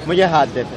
मुझे हाथ देते।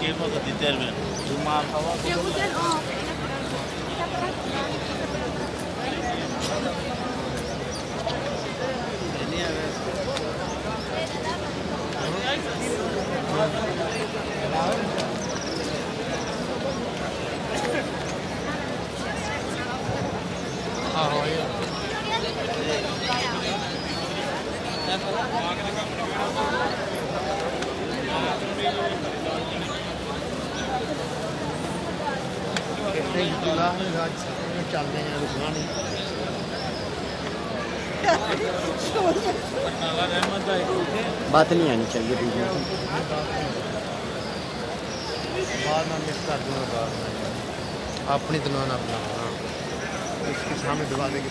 ¿Qué modo de término? Uma चलते हैं रुकना नहीं। बात नहीं आनी चाहिए वीडियो में। बाद में मिस कर दूंगा बाद में। अपनी तो ना अपना इसके सामने दबा देगी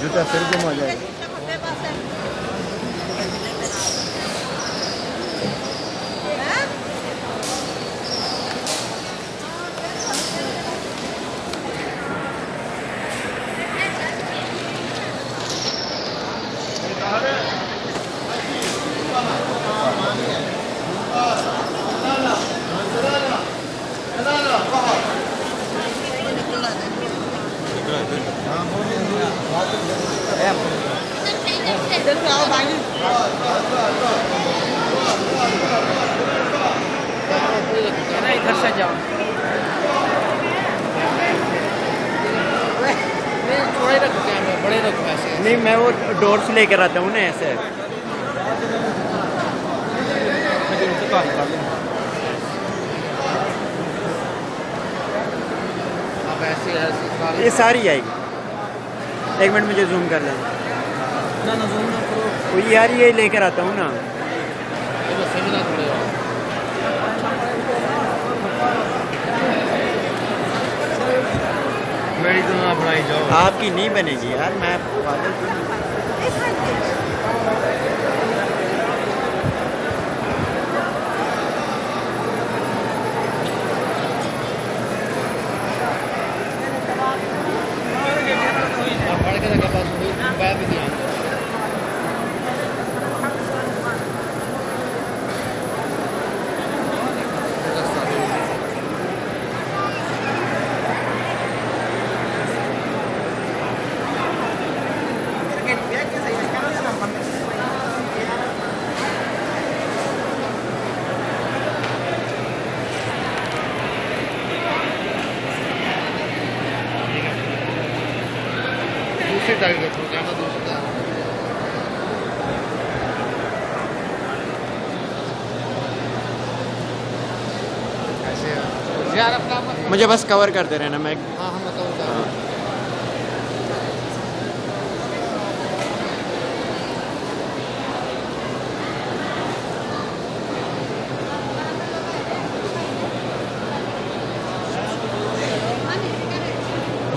जूता फिर गुम हो जाएगा। इधर से जाओ थोड़े रखो कैमरे बड़े रखो ऐसे नहीं मैं वो डोर से लेकर आता हूँ ना ऐसे। अब ऐसे ऐसे ये सारी आएगी। एक मिनट मुझे जूम कर लेना। ना ना जूम ना करो वो यार ये लेकर आता हूँ ना। ये बस समझना थोड़े मेरी तो ना बनाई जाओ। आपकी नहीं बनेगी यार, मैं पागल क्यों हूँ? दूसरी साइड रखो कैमरा दूसरी साइड ऐसे यार अपना मुझे बस कवर करते रहना मैं। हाँ हम बताओ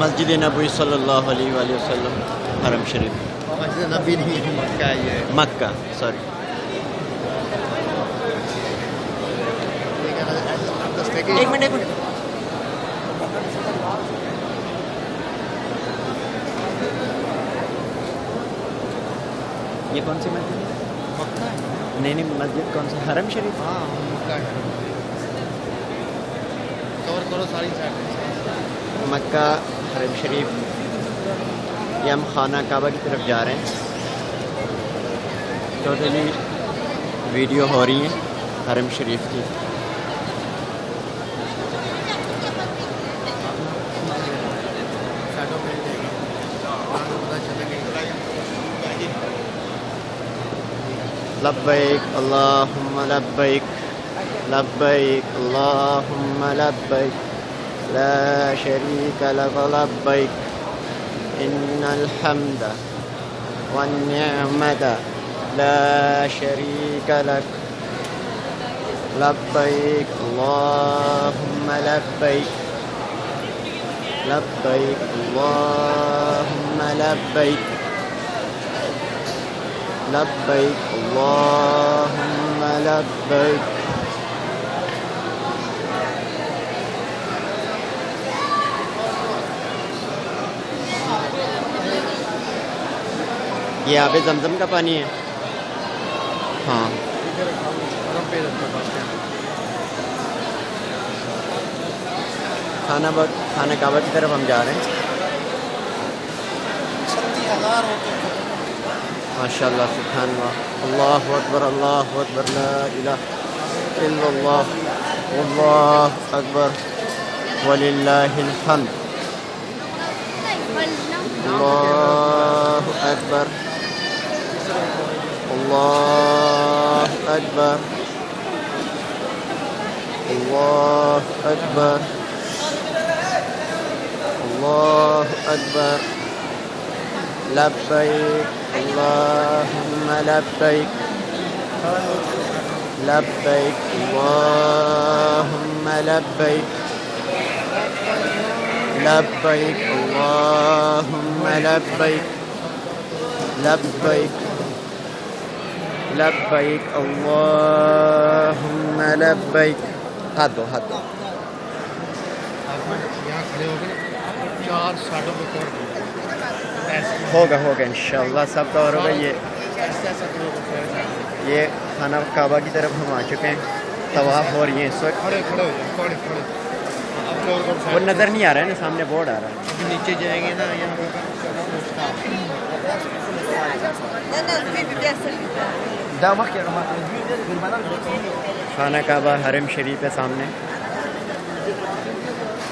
मस्जिद नबी सल्लल्लाहु अलैहि वसल्लम हरम शरीफ। मस्जिद नबी नहीं है मक्का है ये मक्का सॉरी। एक मिनट ये कौन सी मस्जिद है? मक्का है। नहीं मस्जिद कौन सा? हरम शरीफ। हाँ मक्का है। कवर करो सारी साइड मक्का हरम शरीफ ये हम खाना काबा की तरफ जा रहे हैं। टोटली वीडियो हो रही है हरम शरीफ की। लब्बैक अल्लाहुम्मा लब्बैक लब्बैक अल्लाहुम्मा लब्बैक ला शरीका लक लब्बैक इन्नल हम्दा वन निअमता ला शरीका लक लब्बैक अल्लाहुम्मा लब्बैक लब्बैक अल्लाहुम्मा लब्बैक लब्बैक अल्लाहुम्मा लब्बैक। ये आबे जमजम का पानी है। हाँ खाना काबा की तरफ हम जा रहे हैं। माशाअल्लाह सुब्हानल्लाह अल्लाहु अकबर ला इलाहा इल्लल्लाह वल्लाहु अकबर वलिल्लाहिल हम्द। अल्लाहु अकबर अल्लाहु अकबर अल्लाहु अकबर अल्लाहु अकबर। लब्बैक अल्लाहुम्मा लब्बैक लब्बैक अल्लाहुम्मा लब्बैक लब्बैक अल्लाहुम्मा लब्बैक लब्बैक लब्बैक अल्लाहुम्मा लब्बैक। हाथ दो यहाँ खड़े हो गए 4 सालों में होगा इंशाअल्लाह सब कवर होगा। ये खाना काबा की तरफ हम आ चुके हैं। तवाफ हो रही है इस वक्त। वो नज़र नहीं आ रहा है ना, सामने बोर्ड आ रहा है। अभी नीचे जाएंगे ना यहाँ खाना काबा हरम शरीफ है सामने।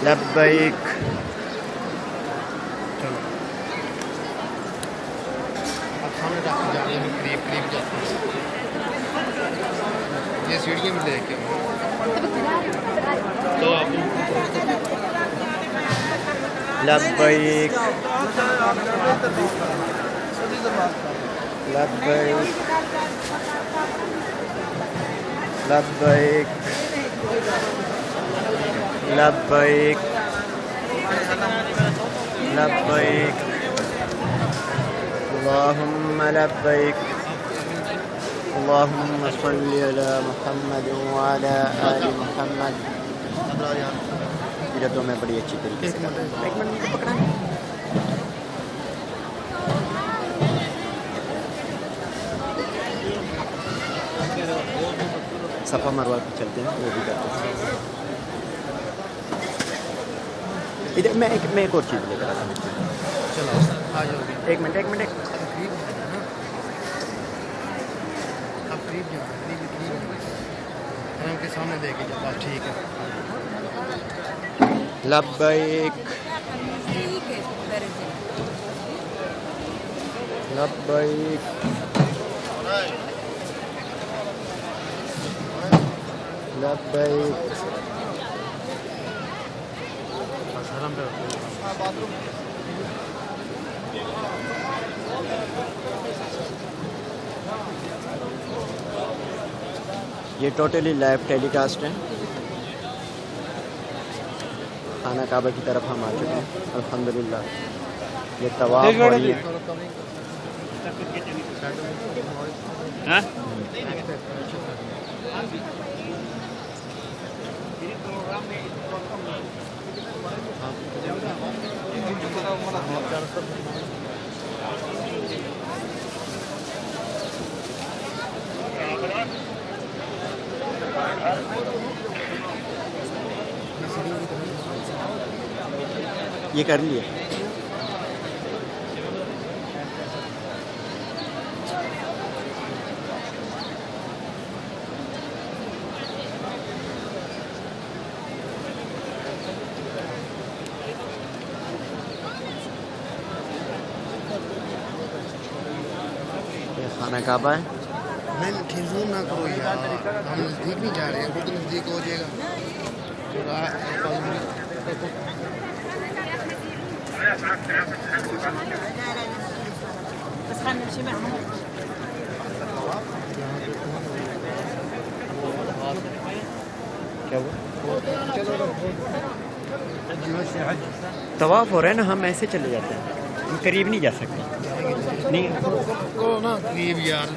लब्बैक करीब जाते हैं। ये सीढ़ियाँ भी लेके तो आप लब्बैक लब्बैक लब्बैक लब्बैक लब्बैक अल्लाहुम्मा लब्बैक अल्लाहुम्मा सल्लि अला मुहम्मद व अला आलि मुहम्मद। ये तो मैं बड़ी अच्छी तरीके से एक मिनट पकड़ा। सफ़ा मरवा पे चलते हैं, वो भी करते हैं। इधर मैं एक और चीज़ लेकर आता हूँ। चलो आ जाओ। एक मिनट करीब आप करीब जाओ के सामने देखे जाओ। बस ठीक है। लब्बैक लब्बैक लब्बैक। ये टोटली लाइव टेलीकास्ट है। खाना काबा की तरफ हम आ चुके हैं अल्हम्दुलिल्लाह। ये तवाफ हो रही है। हाँ? ये कर लिए खाना काबा है। नहीं ठिजूर ना करो यार, हम नज़दीक नहीं जा रहे हैं, खुद नज़दीक हो जाएगा। क्या हुआ? तवाफ हो रहा है ना, हम ऐसे चले जाते हैं, हम करीब नहीं जा सकते। नहीं करो ना करीब यार,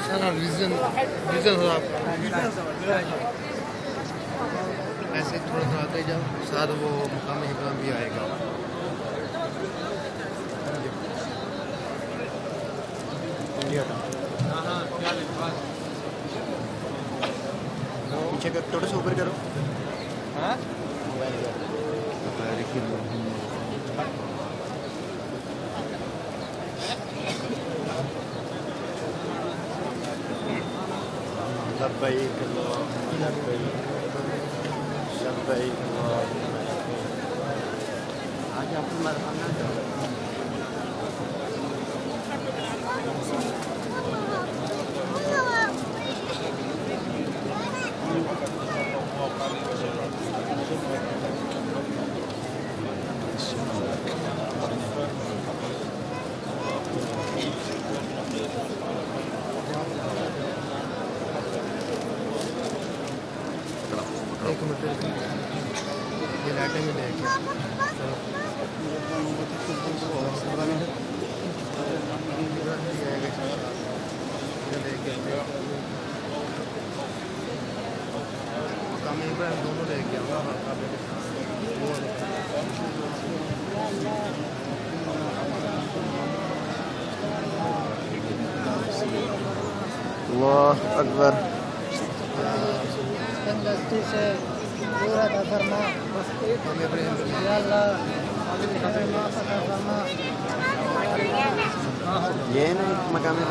सारा रीजन हो आपका। ऐसे थोड़ा सा आते जाओ, साथ वो मकाम इब्राहिम भी आएगा। पीछे कर, थोड़ा सा ऊपर करो। लब्बैक अल्लाहुम्मा लब्बैक, लब्बैक अल्लाहुम्मा लब्बैक। आज आपको मरहबा एक मिनट ये लाइटें में लेके मकाम इब्राहिम दोनों लेके अल्लाह अकबर। से पूरा था फरमा या अल्लाह फरमा। ये है ना मकाम है।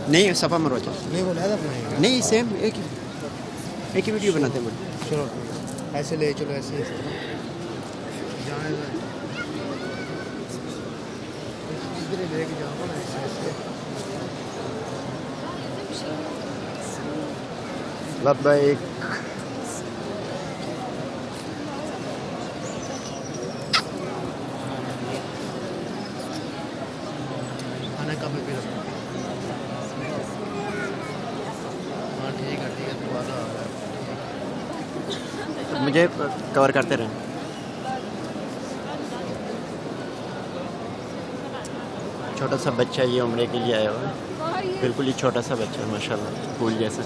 नहीं सफ़ा मरवा चल नहीं बोला था अपना नहीं, सेम एक ही वीडियो बनाते हैं। चलो ऐसे ले चलो, ऐसे जाने दो, इधर लेके जाओ ना ऐसे ऐसे। लब्बैक। खाने का भी रखो। हाँ ठीक है दोबारा आ रहा है। मुझे कवर करते रहें। छोटा सा बच्चा ये उम्रे के लिए आया हुआ है, बिल्कुल ही छोटा सा बच्चा माशाल्लाह, फूल जैसा।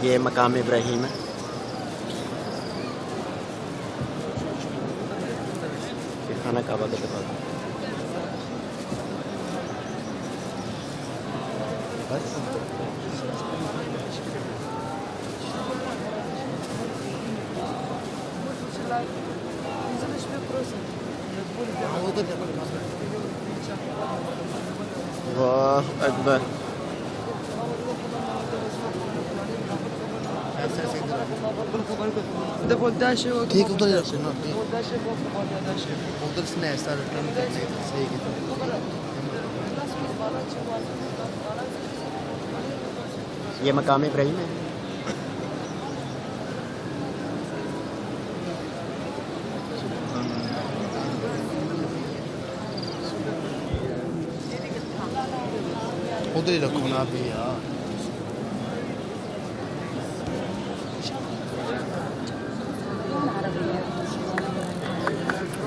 ये मकाम इब्राहिम है। ये खाना काबा का दरवाज़ा। बस वाह अकबर। ठीक उधर ही रखो ना, उधर से ना ऐसा रिटर्न करने सही की तो। ये मकाम इब्राहिम है। उधर ही रखो ना अभी यार।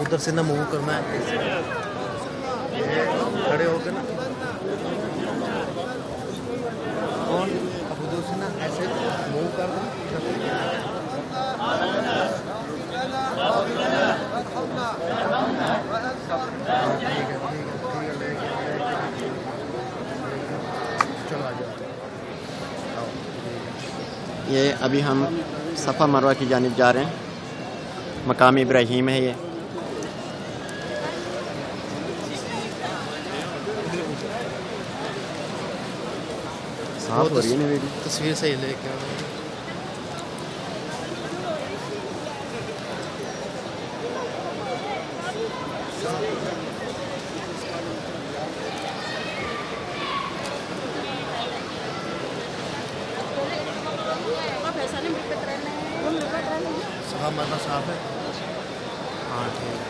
उधर से ना मूव करना है, खड़े होकर ना। कौन अब उधर से ना ऐसे मूव कर दो। चलो आ जाओ। ये अभी हम सफ़ा मरवा की जानिब जा रहे हैं। मकाम इब्राहिम है ये। हाँ हो रही है ना मेरी तस्वीर सही लेके आओ। साहब मरना साफ है। हाँ ठीक है।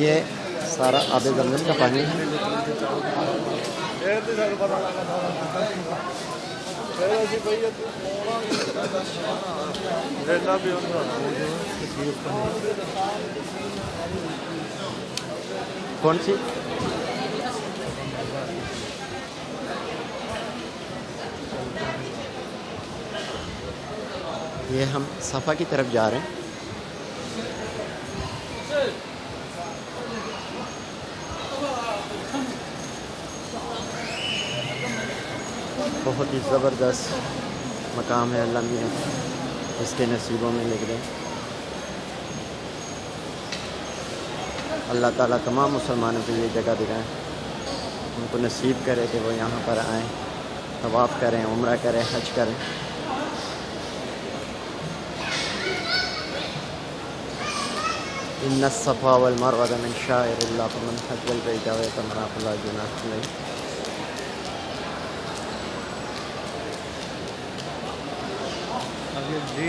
ये सारा आबे जमजम का पानी है। कौन सी ये हम सफ़ा की तरफ जा रहे हैं। बहुत ही ज़बरदस्त मकाम है, अल्लाह मियां इसके नसीबों में लिख दें। अल्लाह ताला तमाम मुसलमानों को ये जगह दिखाएं, उनको नसीब करे कि वो यहाँ पर आएँ, तवाफ़ करें, उम्रा करें, हज करें। इन्ना सफ़ा वल मरवा मिन शाइरिल्लाह फमन हज्जल बैता व तमरा फला जुनाह अलैहि।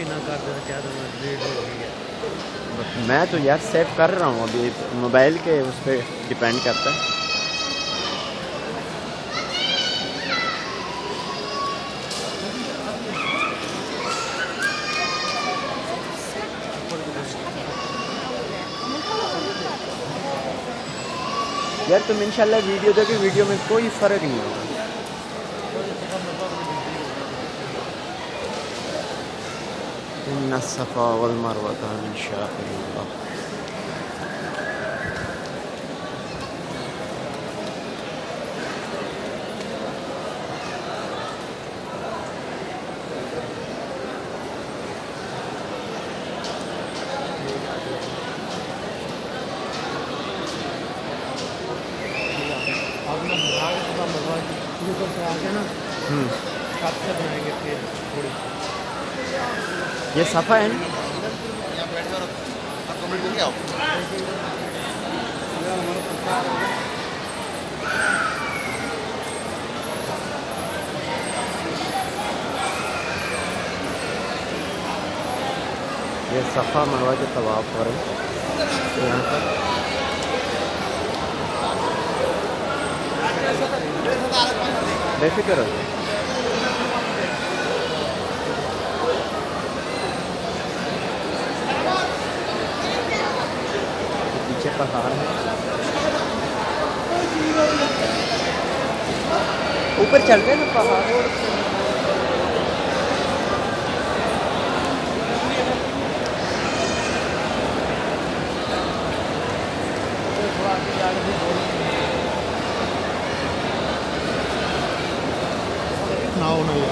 ना कर देना क्या तो लेट हो गई है। मैं तो यार सेव कर रहा हूँ, अभी मोबाइल के उस पर डिपेंड करता है। यार तुम इंशाल्लाह वीडियो देखो, वीडियो में कोई फ़र्क नहीं होगा। इन्ना सफ़ा वल मरवा मिन शाइरिल्लाह। आगे ना छत से बनाएंगे फिर थोड़ी। ये सफ़ा है ना? ये सफ़ा मरवा के तवाफ़ हो रहे हैं यहाँ पर। बेफिक्र हो पीछे पहाड़ है, ऊपर चल रहे हैं ना पहाड़। नाव नहीं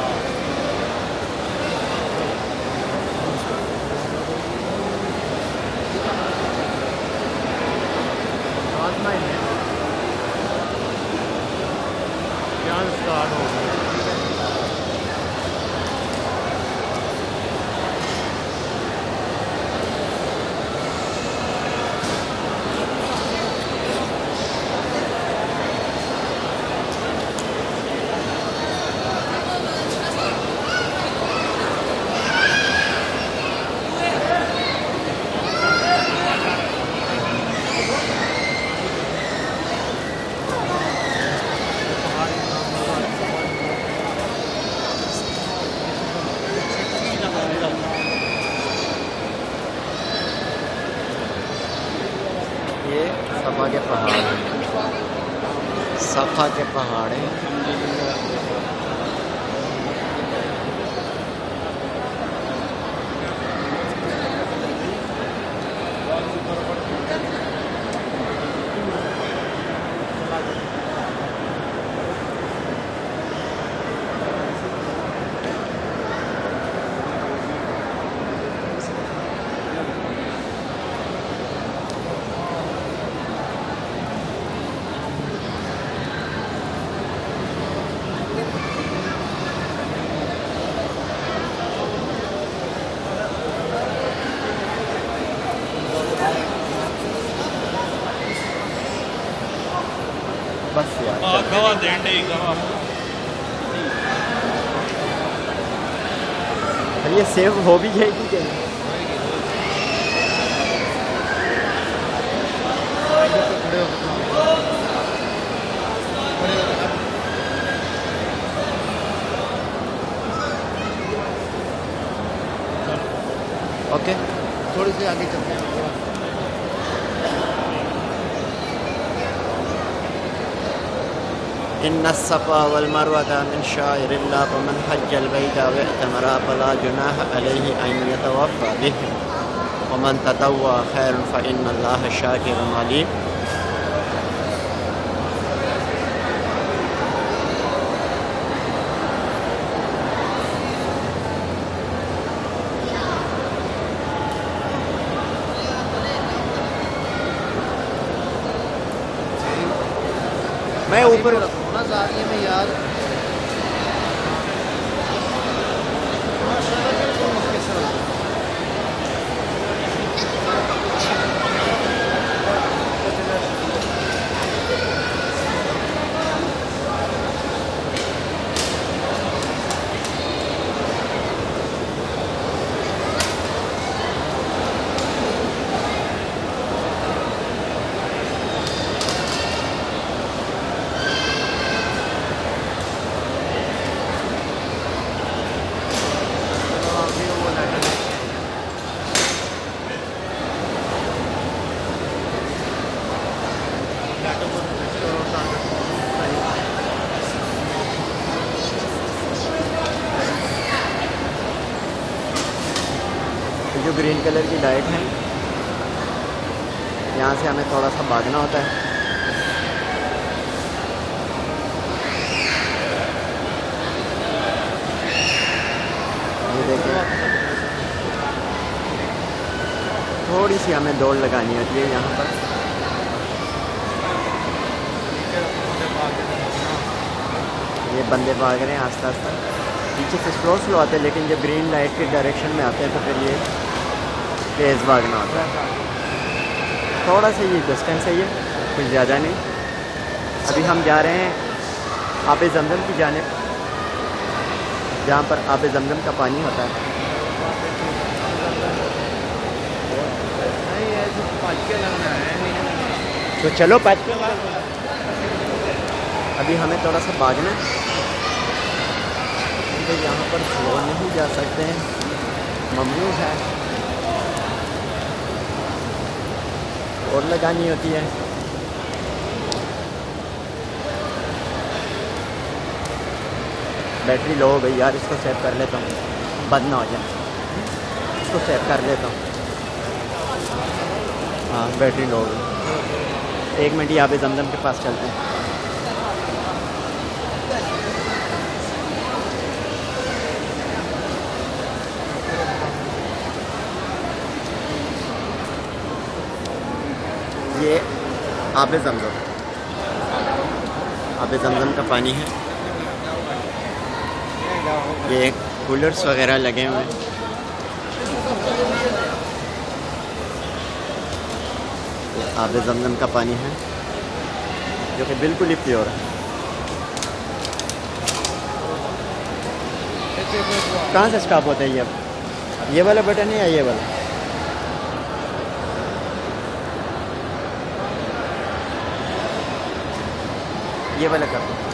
यार स्टार्ट हो गया। ये सफ़ा के पहाड़ हैं, सफ़ा के पहाड़ हैं। ये सेव हो भी जाएगी क्या? ओके, थोड़ी सी आगे चलते हैं। इन्ना सफ़ा वल मरवता मिन शाइरिल्लाह फमन हज्जल बैता व इतमरा फला जुनाह अलैहि अन यतवफ़्फ़ा बिही व मन ततव्वा खैरुन फ़इन्नल्लाह शाकिरुन अलीम। मैं ऊपर ना ज़ाविये में यार जो ग्रीन कलर की लाइट है, यहाँ से हमें थोड़ा सा भागना होता है। ये देखिए, थोड़ी सी हमें दौड़ लगानी होती है यहाँ पर। ये बंदे भाग रहे हैं आस्ते आस्ते, पीछे से स्लो आते हैं, लेकिन जब ग्रीन लाइट के डायरेक्शन में आते हैं तो फिर ये तेज़ भागना होता है। थोड़ा सा ये डिस्टेंस है, ये कुछ ज़्यादा नहीं। अभी हम जा रहे हैं आब ज़मज़म की जानिब, जहाँ पर आब ज़मज़म का पानी होता है। तो चलो पैच, अभी हमें थोड़ा सा भागना है, क्योंकि यहाँ पर स्लो नहीं जा सकते हैं, ममनू है। और लगानी होती है। बैटरी लो हो गई यार, इसको सेव कर लेता हूँ, बंद ना हो जाए। इसको सेव कर लेता हूँ। हाँ, बैटरी लो हो गई। 1 मिनट, यहाँ पे जमजम के पास चलते हैं। ये आब ज़मज़म, आब ज़मज़म का पानी है। ये कूलर्स वगैरह लगे हुए हैं। आब ज़मज़म का पानी है जो कि बिल्कुल ही प्योर है। कहाँ से स्टॉप होता है ये? अब ये वाला बटन है या ये वाला? ये वाला कर दो।